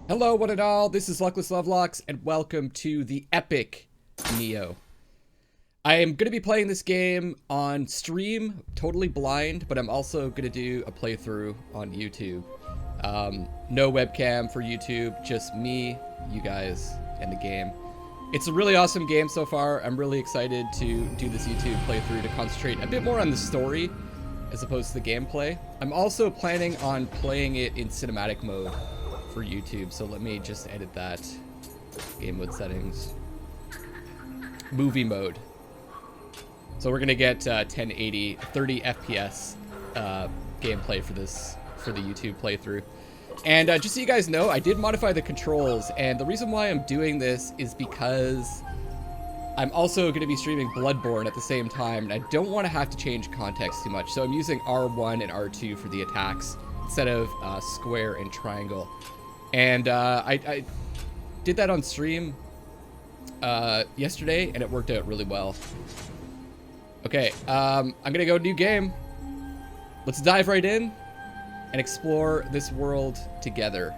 Hello, one and all. This is Luckless Lovelocks, and welcome to the epic Nioh. I am going to be playing this game on stream, totally blind, but I'm also going to do a playthrough on YouTube. No webcam for YouTube, just me, you guys, and the game. It's a really awesome game so far. I'm really excited to do this YouTube playthrough to concentrate a bit more on the story as opposed to the gameplay. I'm also planning on playing it in cinematic mode for YouTube, so let me just edit that. Game mode settings. Movie mode. So we're gonna get 1080, 30 FPS gameplay for the YouTube playthrough. And just so you guys know, I did modify the controls, and the reason why I'm doing this is because I'm also going to be streaming Bloodborne at the same time, and I don't want to have to change context too much. So I'm using R1 and R2 for the attacks instead of square and triangle. And I did that on stream yesterday, and it worked out really well. Okay, I'm gonna go new game. Let's dive right in and explore this world together.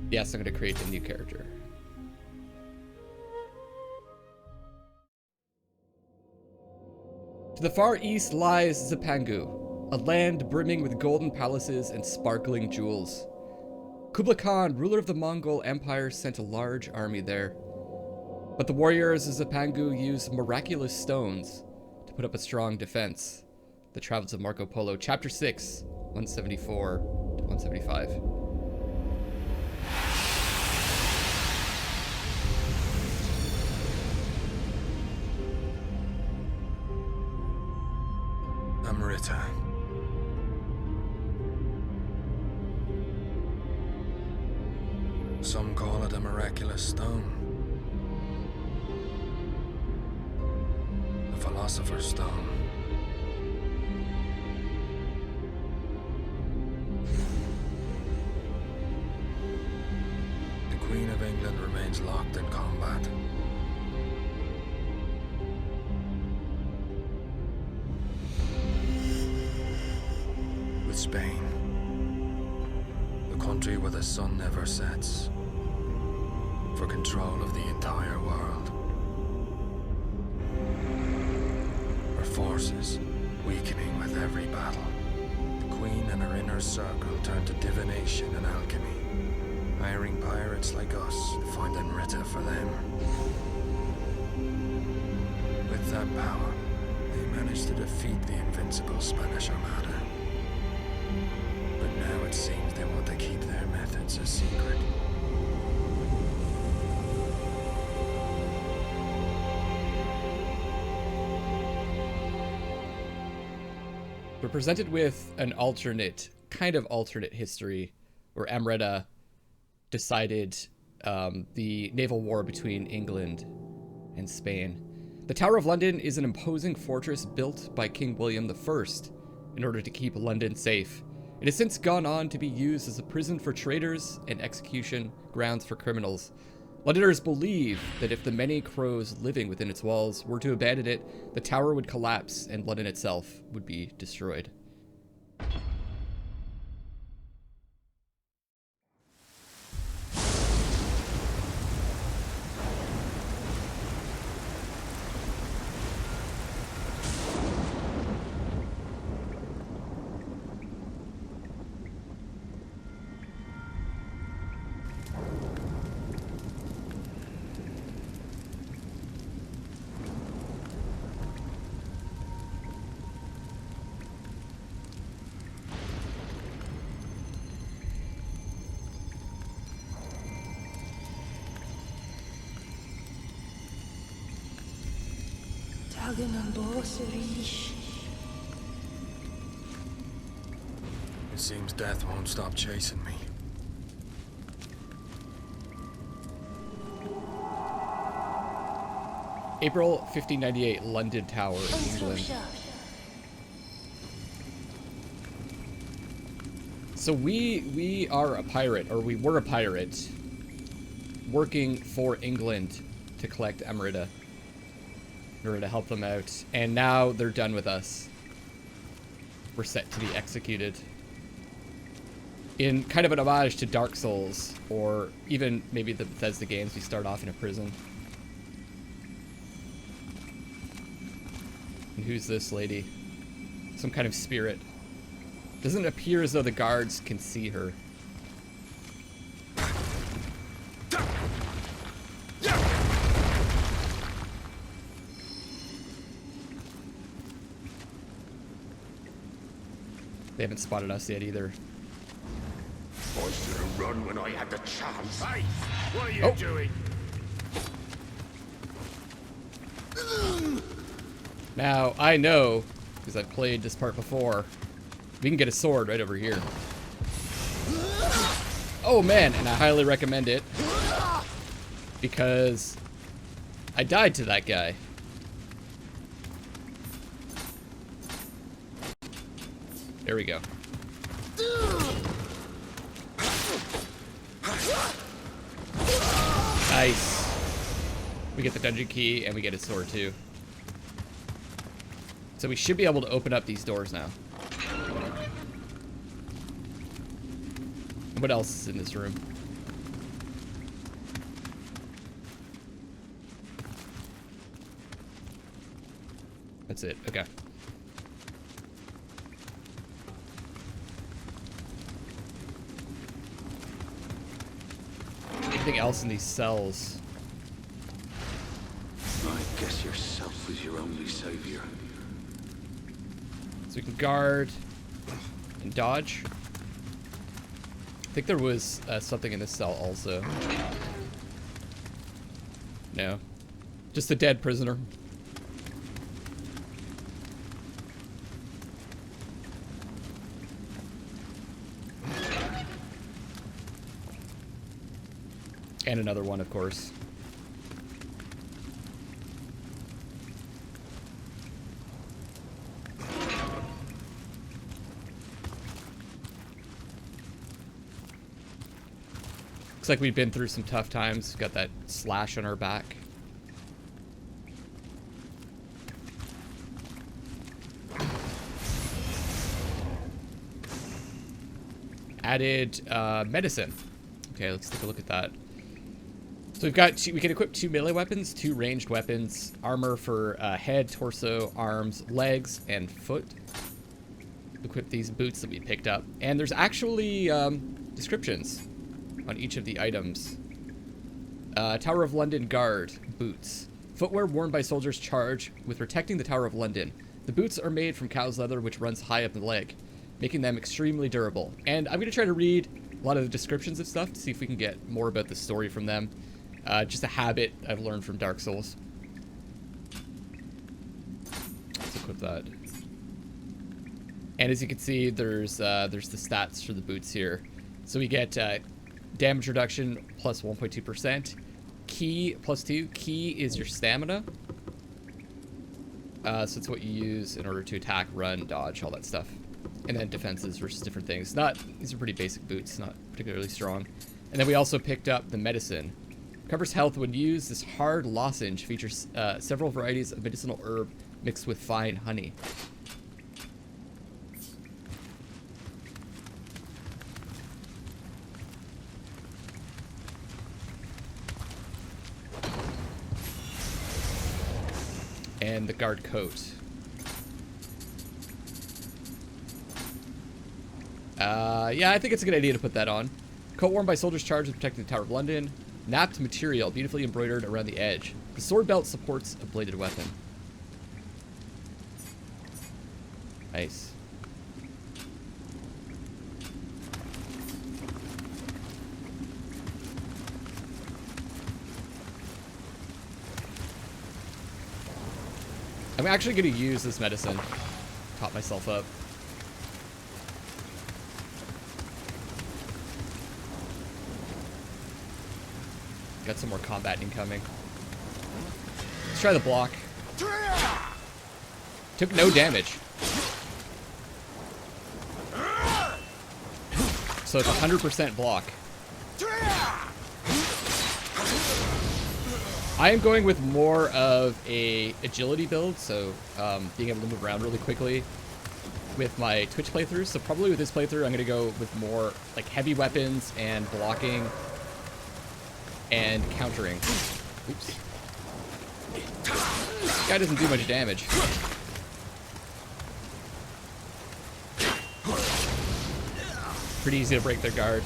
Yes, I'm gonna create a new character. To the far east lies Zipangu, a land brimming with golden palaces and sparkling jewels. Kublai Khan, ruler of the Mongol Empire, sent a large army there. But the warriors of Zipangu used miraculous stones to put up a strong defense. The Travels of Marco Polo, Chapter 6, 174 to 175. Amrita. Some call it a miraculous stone. The Philosopher's Stone. The Queen of England remains locked in combat. Spain, the country where the sun never sets, for control of the entire world. Her forces weakening with every battle. The Queen and her inner circle turn to divination and alchemy, hiring pirates like us to find Amrita for them. With that power, they managed to defeat the invincible Spanish Armada. But now it seems they want to keep their methods a secret. We're presented with an kind of alternate history where Amrita decided the naval war between England and Spain. The Tower of London is an imposing fortress built by King William I in order to keep London safe. It has since gone on to be used as a prison for traitors and execution grounds for criminals. Londoners believe that if the many crows living within its walls were to abandon it, the tower would collapse and London itself would be destroyed. It seems death won't stop chasing me. April 1598, London Tower, England. So we are a pirate, or we were a pirate, working for England to collect Amrita in order to help them out, and now they're done with us. were set to be executed. In kind of an homage to Dark Souls, or even maybe the Bethesda games, we start off in a prison. And who's this lady? Some kind of spirit. Doesn't appear as though the guards can see her. They haven't spotted us yet either. I should have run when I had the chance. Hey, what are you doing? Now, I know, because I've played this part before, we can get a sword right over here. Oh man, and I highly recommend it, because I died to that guy. There we go. Nice. We get the dungeon key and we get a sword too. So we should be able to open up these doors now. What else is in this room? That's it. Okay. Anything else in these cells? I guess yourself was your only savior. So we can guard and dodge. I think there was something in this cell also. No. Just a dead prisoner. And another one, of course. Looks like we've been through some tough times. We've got that slash on our back. Added medicine. Okay, let's take a look at that. So we've got we can equip 2 melee weapons, 2 ranged weapons, armor for head, torso, arms, legs, and foot. Equip these boots that we picked up. And there's actually descriptions on each of the items. Tower of London Guard boots. Footwear worn by soldiers charged with protecting the Tower of London. The boots are made from cow's leather, which runs high up the leg, making them extremely durable. And I'm going to try to read a lot of the descriptions of stuff to see if we can get more about the story from them. Just a habit I've learned from Dark Souls. Let's equip that. And as you can see, there's the stats for the boots here. So we get damage reduction plus 1.2%. Ki plus 2. Ki is your stamina. So it's what you use in order to attack, run, dodge, all that stuff. And then defenses versus different things. These are pretty basic boots, not particularly strong. And then we also picked up the medicine. Covers health when used. This hard lozenge features several varieties of medicinal herb mixed with fine honey. And the guard coat. Yeah, I think it's a good idea to put that on. Coat worn by soldiers charged with protecting the Tower of London. Napped material, beautifully embroidered around the edge. The sword belt supports a bladed weapon. Nice. I'm actually going to use this medicine. Top myself up. Got some more combat incoming. Let's try the block. Took no damage. So it's 100% block. I am going with more of a agility build, so being able to move around really quickly. with my Twitch playthroughs. So probably with this playthrough, I'm going to go with more like heavy weapons and blocking and countering. Oops. This guy doesn't do much damage. Pretty easy to break their guard.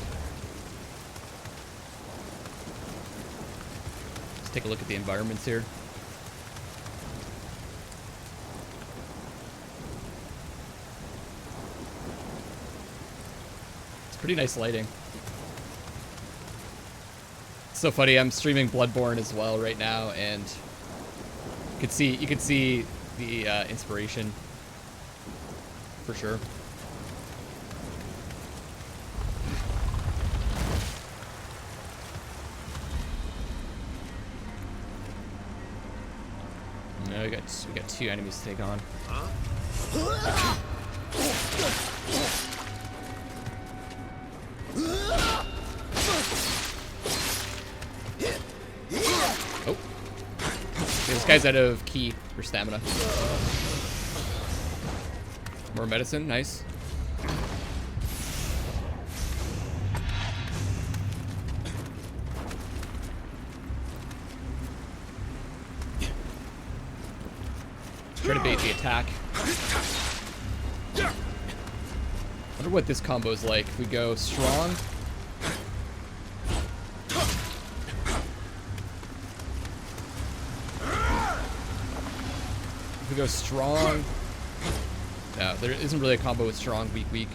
Let's take a look at the environments here. It's pretty nice lighting. It's so funny, I'm streaming Bloodborne as well right now, and you could see the inspiration for sure. No, we got 2 enemies to take on. Oh. This guy's out of key for stamina. More medicine, nice. Try to bait the attack. I wonder what this combo is like. If we go strong. If we go strong. No, there isn't really a combo with strong, weak, weak.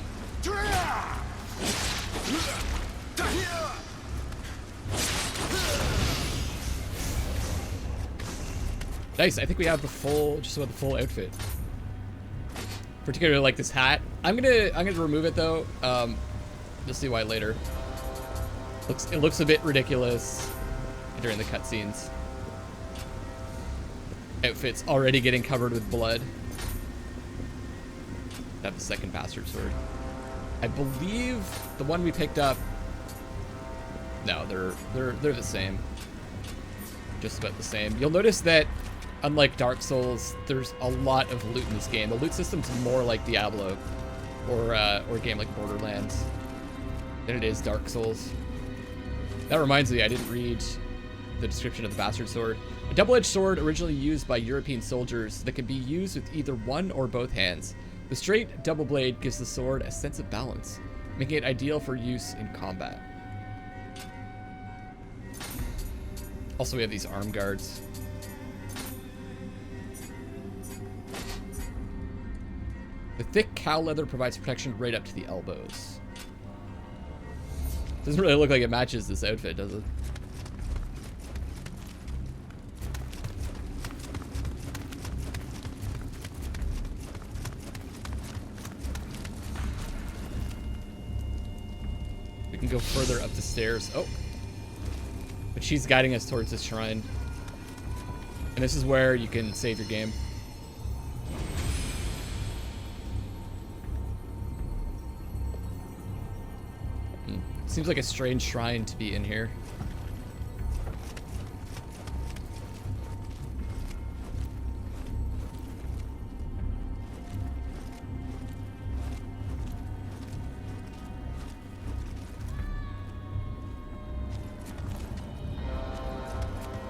Nice, I think we have the full, just about the full outfit. Particularly like this hat. I'm gonna remove it though. You'll see why later. It looks a bit ridiculous during the cutscenes. Outfit's already getting covered with blood. I have the second bastard sword. I believe the one we picked up. No, they're the same. Just about the same. You'll notice that unlike Dark Souls, there's a lot of loot in this game. The loot system's more like Diablo or a game like Borderlands than it is Dark Souls. That reminds me, I didn't read the description of the bastard sword. A double-edged sword originally used by European soldiers that can be used with either one or both hands. The straight double blade gives the sword a sense of balance, making it ideal for use in combat. Also, we have these arm guards. The thick cow leather provides protection right up to the elbows. Doesn't really look like it matches this outfit, does it? We can go further up the stairs. Oh. But she's guiding us towards this shrine. And this is where you can save your game. Seems like a strange shrine to be in here.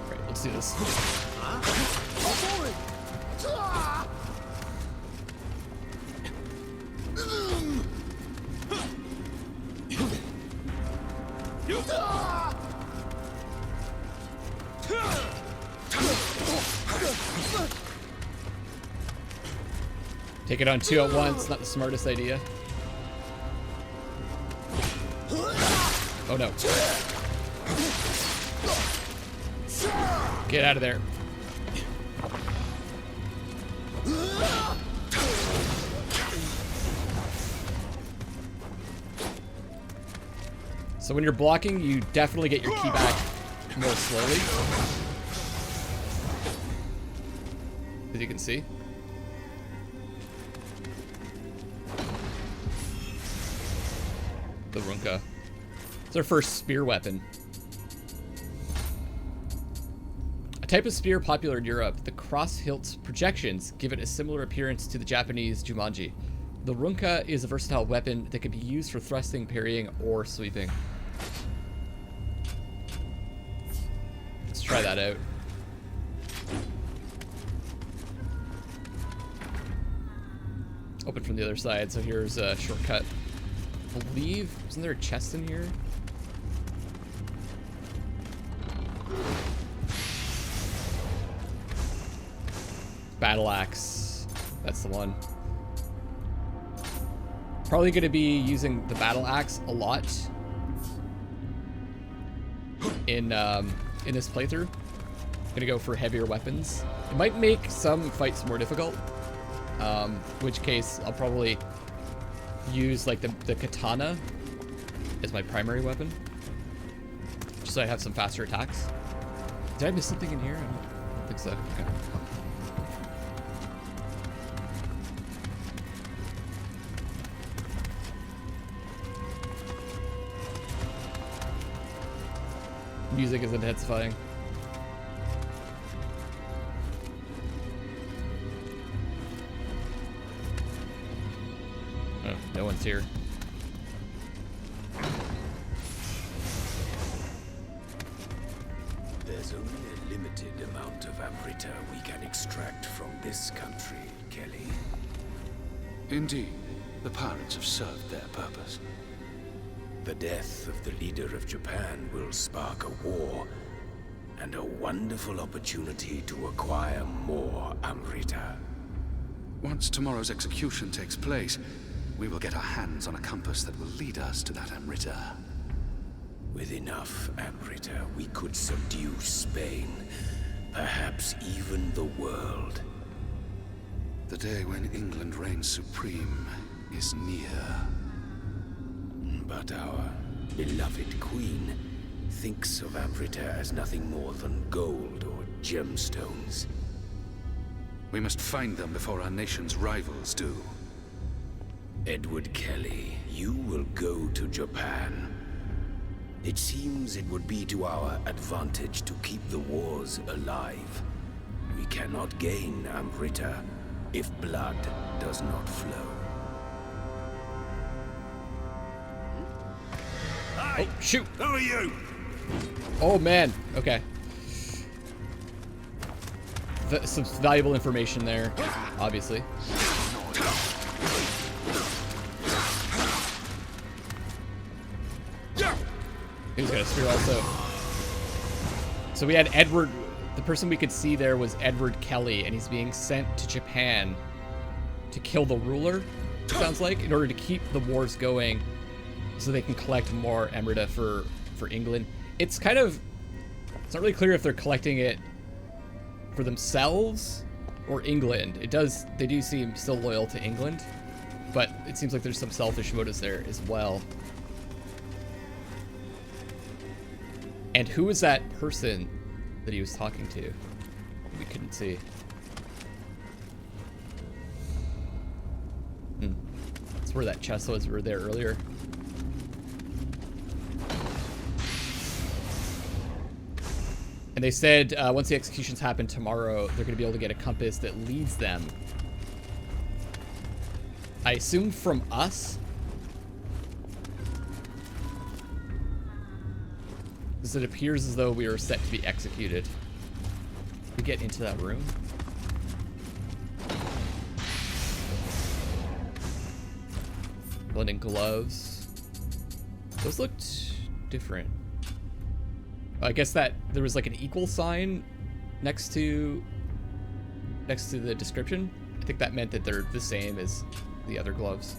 Right, let's do this. Take it on 2 at once, not the smartest idea. Oh no. Get out of there. So when you're blocking, you definitely get your key back more slowly. As you can see. The Runka. It's our first spear weapon. A type of spear popular in Europe, the cross-hilt projections give it a similar appearance to the Japanese Jumanji. The Runka is a versatile weapon that can be used for thrusting, parrying, or sweeping. Let's try that out. Open from the other side, so here's a shortcut. I believe, isn't there a chest in here? Battle axe, that's the one. Probably going to be using the battle axe a lot in this playthrough. Gonna go for heavier weapons. It might make some fights more difficult. In which case I'll probably use like the katana as my primary weapon, just so I have some faster attacks. Did I miss something in here? I don't think so. Okay. Music is intensifying. Oh, no one's here. There's only a limited amount of Amrita we can extract from this country, Kelly. Indeed, the pirates have served their purpose. The death of the leader of Japan will spark a war, and a wonderful opportunity to acquire more Amrita. Once tomorrow's execution takes place, we will get our hands on a compass that will lead us to that Amrita. With enough Amrita, we could subdue Spain, perhaps even the world. The day when England reigns supreme is near. But our beloved queen thinks of Amrita as nothing more than gold or gemstones. We must find them before our nation's rivals do. Edward Kelly, you will go to Japan. It seems it would be to our advantage to keep the wars alive. We cannot gain Amrita if blood does not flow. Oh, shoot! Who are you? Oh man, okay. Some valuable information there, obviously. He's got a spear also. So we had Edward, the person we could see there was Edward Kelly, and he's being sent to Japan to kill the ruler, it sounds like, in order to keep the wars going so they can collect more Amrita for England. It's kind of, it's not really clear if they're collecting it for themselves or England. They do seem still loyal to England, but it seems like there's some selfish motives there as well. And who was that person that he was talking to? We couldn't see. That's where that chest was. We were there earlier. And they said once the executions happen tomorrow, they're going to be able to get a compass that leads them. I assume from us. Because it appears as though we are set to be executed. We get into that room. Blending gloves. Those looked different. I guess that there was like an equal sign next to the description. I think that meant that they're the same as the other gloves.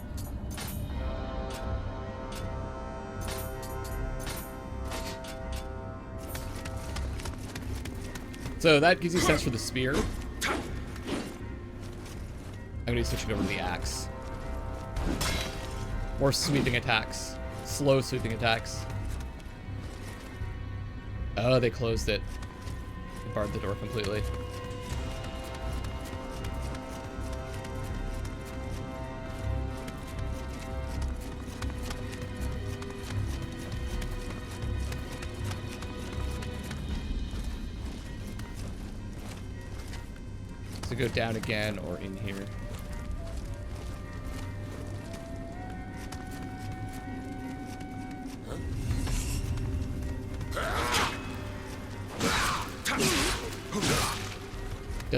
So that gives you a sense for the spear. I'm gonna be switching over to the axe. More sweeping attacks. Slow sweeping attacks. Oh, they closed it. They barred the door completely. So go down again or in here.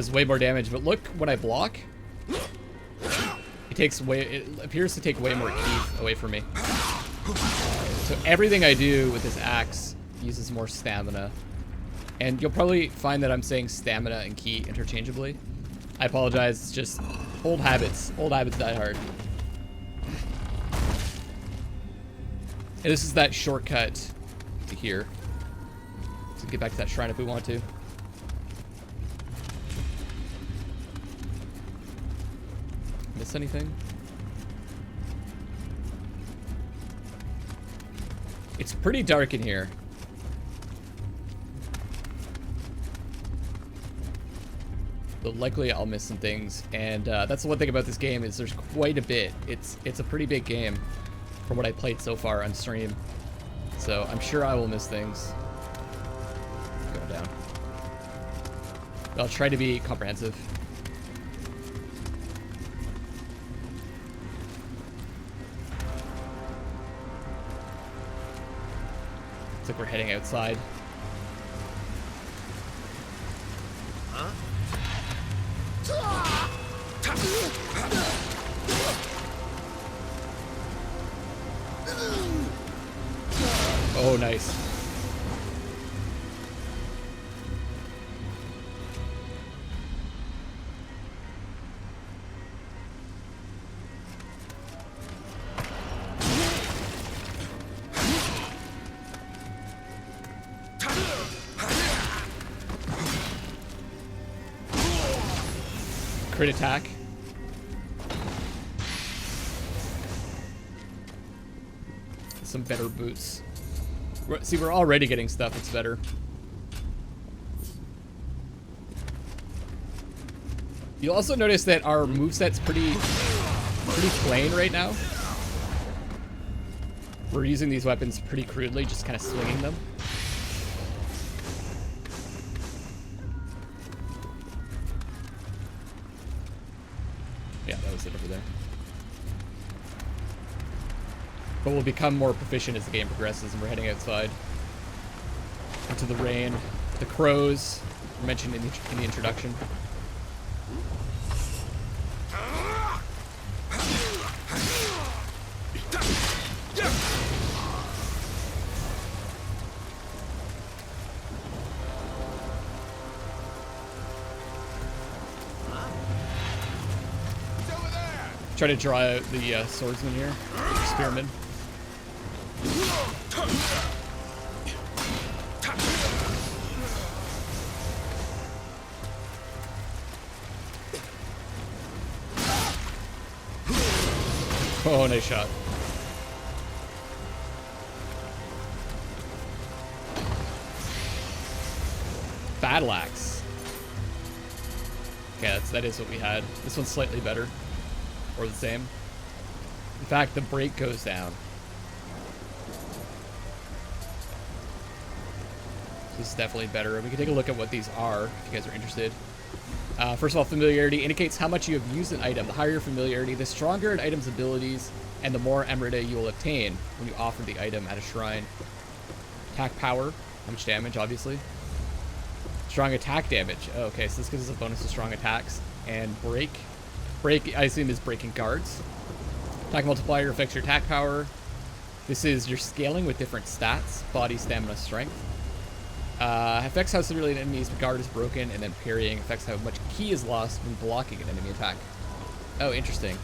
does way more damage, but look when I block. It appears to take way more ki away from me. So everything I do with this axe uses more stamina. And you'll probably find that I'm saying stamina and ki interchangeably. I apologize, it's just old habits. Old habits die hard. And this is that shortcut to here. So get back to that shrine if we want to. Miss anything? It's pretty dark in here. So likely I'll miss some things, and that's the one thing about this game is there's quite a bit. It's a pretty big game from what I played so far on stream. So I'm sure I will miss things. Go down. I'll try to be comprehensive. Looks like we're heading outside. Huh? Oh, nice. Crit attack. Some better boots. See, we're already getting stuff that's better. You'll also notice that our moveset's pretty plain right now. We're using these weapons pretty crudely, just kind of swinging them. Yeah, that was it over there. But we'll become more proficient as the game progresses, and we're heading outside into the rain. The crows were mentioned in the introduction. Try to draw out the swordsman here, spearman. Oh, nice shot. Battle axe. Okay, that is what we had. This one's slightly better. Or the same. In fact, the break goes down. This is definitely better. We can take a look at what these are, if you guys are interested. First of all, familiarity indicates how much you have used an item. The higher your familiarity, the stronger an item's abilities, and the more Amrita you will obtain when you offer the item at a shrine. Attack power, how much damage, obviously. Strong attack damage. Oh, okay, so this gives us a bonus to strong attacks. And break. Break, I assume, is breaking guards. Attack multiplier affects your attack power. This is your scaling with different stats. Body, stamina, strength. Affects how severely an enemy's guard is broken, and then parrying affects how much ki is lost when blocking an enemy attack. Oh, interesting.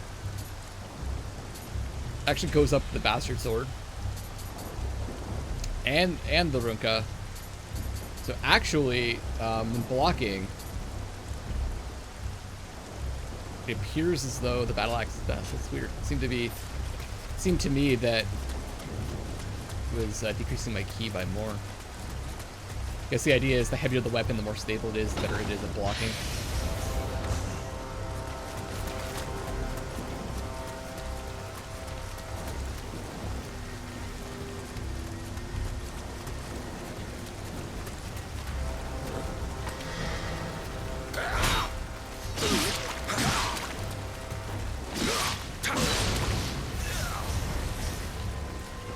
Actually goes up the bastard sword. And the runka. So actually, when blocking, it appears as though the battle axe is death. That's weird. It seemed to me that it was decreasing my ki by more. I guess the idea is the heavier the weapon, the more stable it is, the better it is at blocking.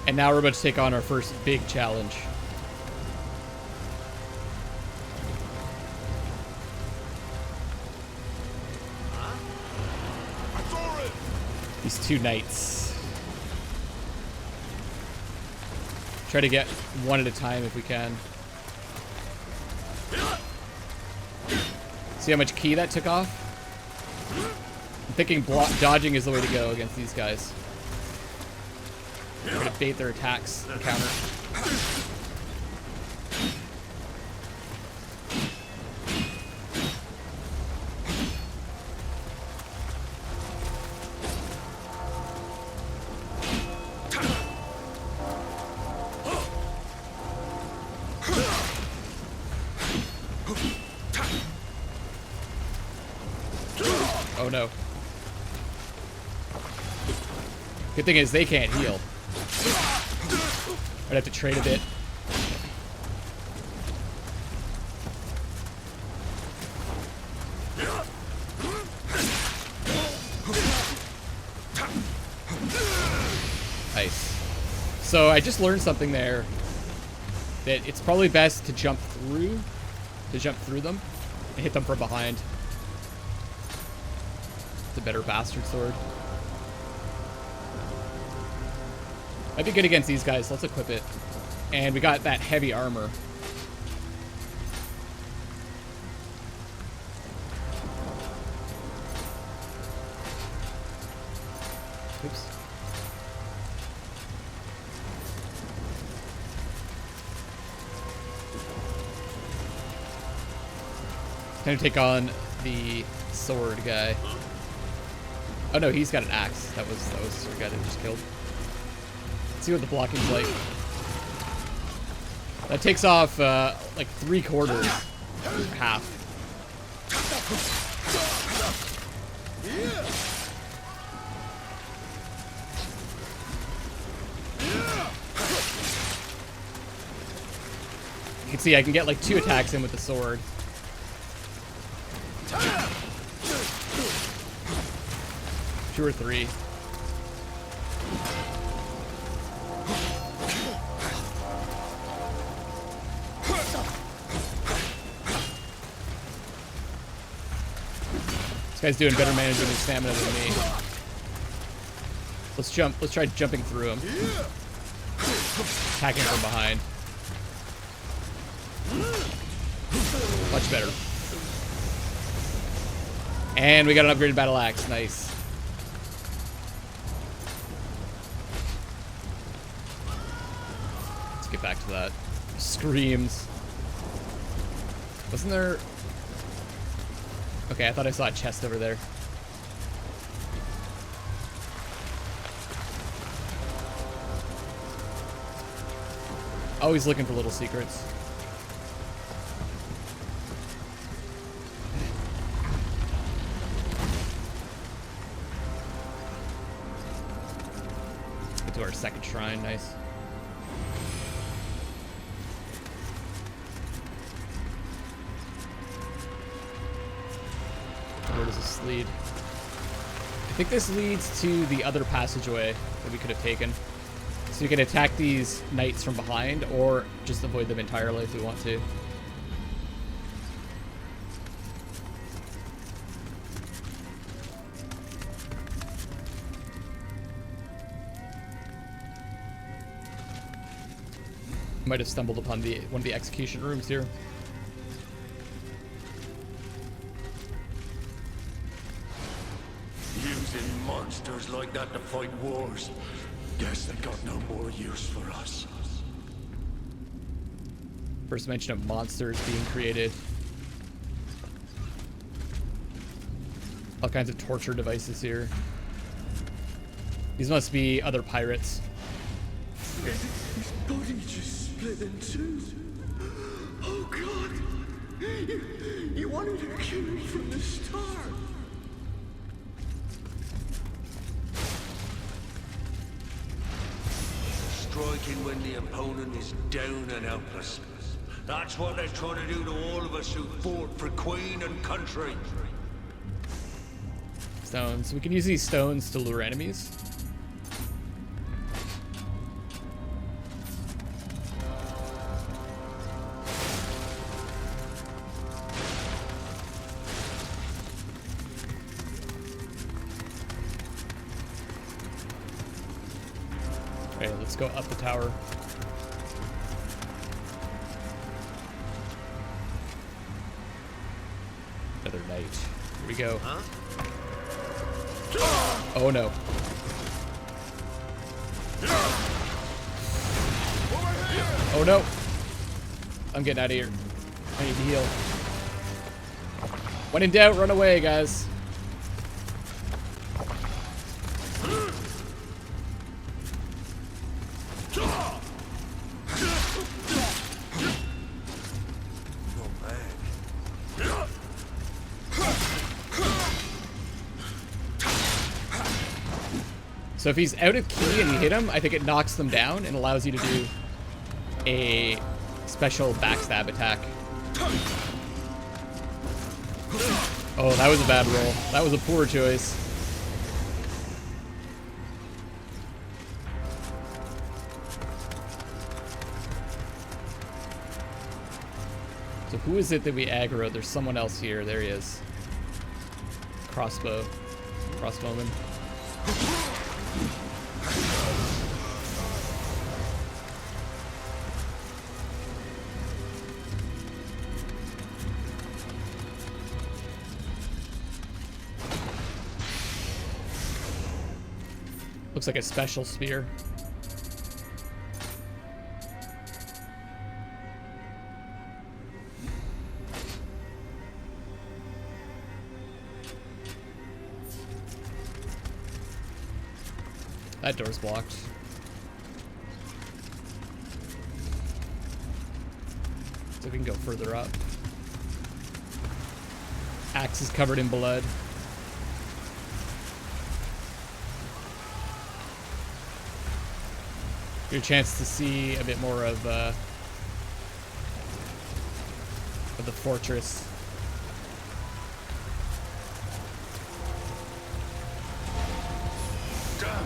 And now we're about to take on our first big challenge. These two knights. Try to get one at a time if we can. See how much ki that took off? I'm thinking dodging is the way to go against these guys. Try to bait their attacks and counter. Oh no. Good thing is they can't heal. I'd have to trade a bit. Nice. So I just learned something there. That it's probably best to jump through them and hit them from behind. It's a better bastard sword. I'd be good against these guys. Let's equip it. And we got that heavy armor. Oops. Time to take on the sword guy. Oh no, he's got an axe. That was the sword guy that we just killed. Let's see what the blocking's like. That takes off like 3/4, or half. You can see I can get like 2 attacks in with the sword. Two or 3. This guy's doing better managing his stamina than me. Let's try jumping through him. Attacking from behind. Much better. And we got an upgraded battle axe. Nice. Let's get back to that. Screams. Wasn't there... Okay, I thought I saw a chest over there. Always looking for little secrets. Get to our second shrine, nice. Where does this lead? I think this leads to the other passageway that we could have taken. So we can attack these knights from behind, or just avoid them entirely if we want to. Might have stumbled upon one of the execution rooms here. Using monsters like that to fight wars. Guess they got no more use for us. First mention of monsters being created. All kinds of torture devices here. These must be other pirates. His body just split in two. Oh God! You wanted to kill me from the start. Striking when the opponent is down and helpless. That's what they're trying to do to all of us who fought for Queen and country. Stones. We can use these stones to lure enemies. Okay, let's go up the tower. Another knight. Here we go. Oh no. Oh no. I'm getting out of here. I need to heal. When in doubt, run away, guys. So if he's out of key and you hit him, I think it knocks them down and allows you to do a special backstab attack. Oh, that was a bad roll. That was a poor choice. So who is it that we aggro? There's someone else here. There he is. Crossbowman. Looks like a special spear. That door's blocked. So we can go further up. Axe is covered in blood. Your chance to see a bit more of the fortress. Damn!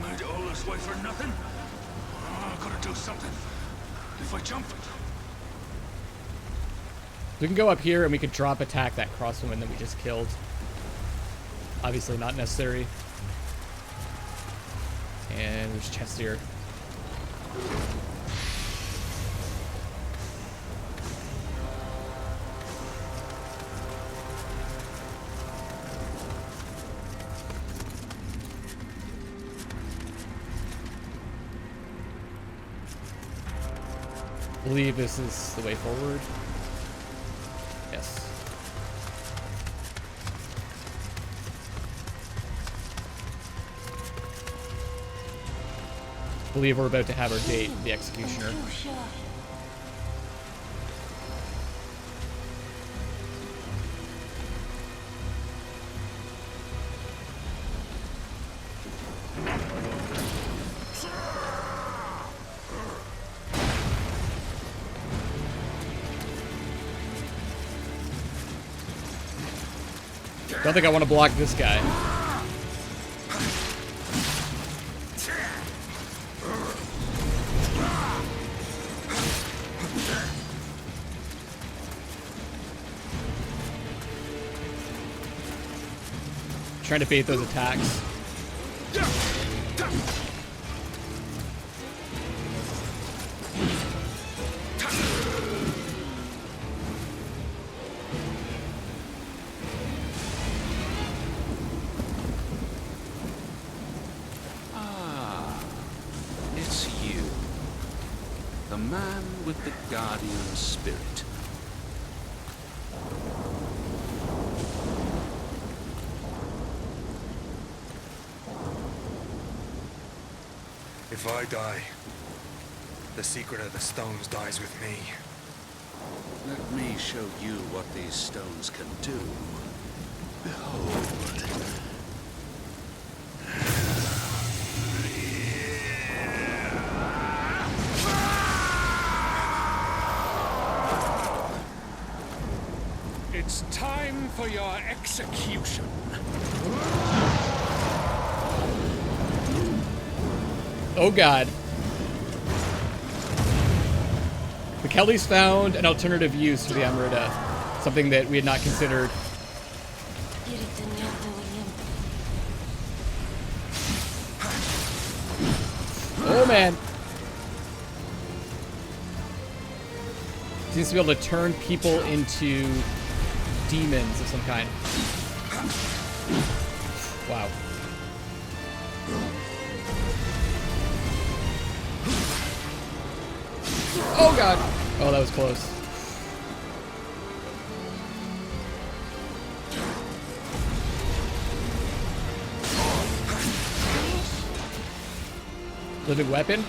Made all this way for nothing? Oh, I gotta do something. If I jump... We can go up here and we could drop attack that crossbowman that we just killed. Obviously not necessary. And there's a chest here. I believe this is the way forward. Yes. I believe we're about to have our date with the executioner. Don't think I want to block this guy. Trying to bait those attacks. Man with the guardian spirit. If I die, the secret of the stones dies with me. Let me show you what these stones can do. Behold. It's time for your execution. Oh god. The Kellys found an alternative use for the Amrita. Something that we had not considered. man. Seems to be able to turn people into demons of some kind. Wow. Oh god! Oh, that was close. Living weapon?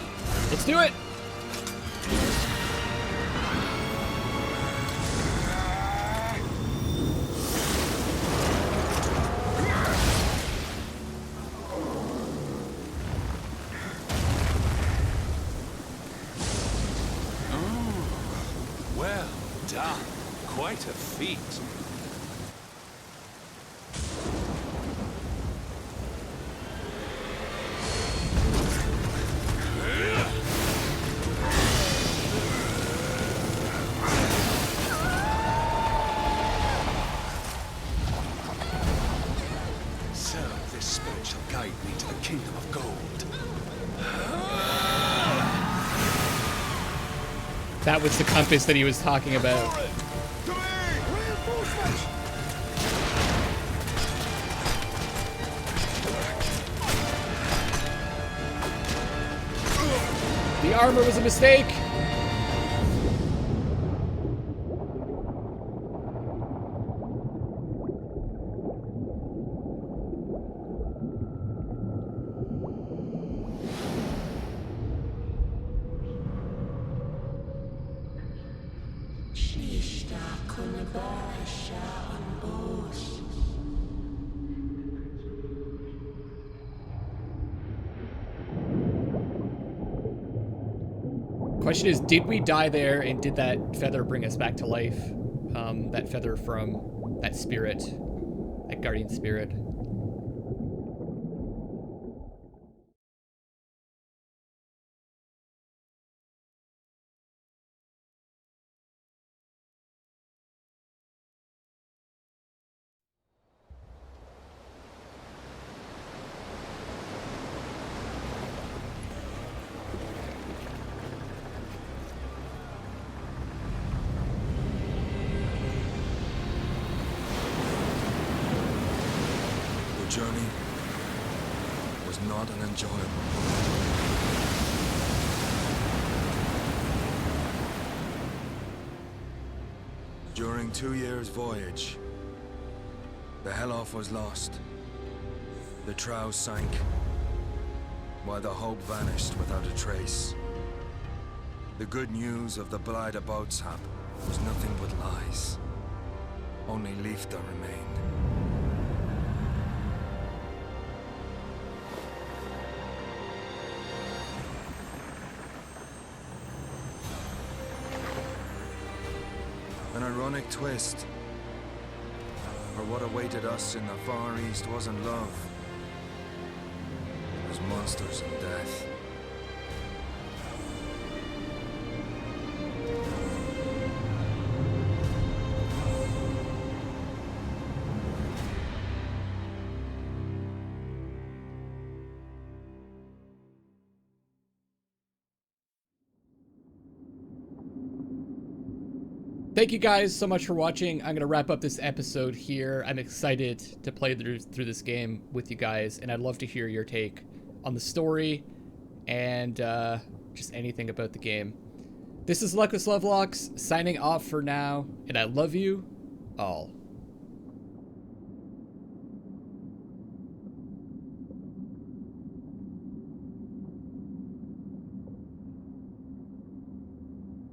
Let's do it! Well done. Quite a feat. So this spirit shall guide me to the kingdom of gold. That was the compass that he was talking about. The armor was a mistake. Question is, did we die there, and did that feather bring us back to life? That feather from that spirit, that guardian spirit. The journey was not an enjoyable one. During 2 years' voyage, the Helloff was lost. The trow sank, while the hope vanished without a trace. The good news of the Blythe boatshap was nothing but lies. Only Leifta remained. An ironic twist. For what awaited us in the Far East wasn't love. It was monsters and death. Thank you guys so much for watching. I'm going to wrap up this episode here. I'm excited to play through this game with you guys, and I'd love to hear your take on the story and just anything about the game. This is Luckless Lovelocks signing off for now, and I love you all.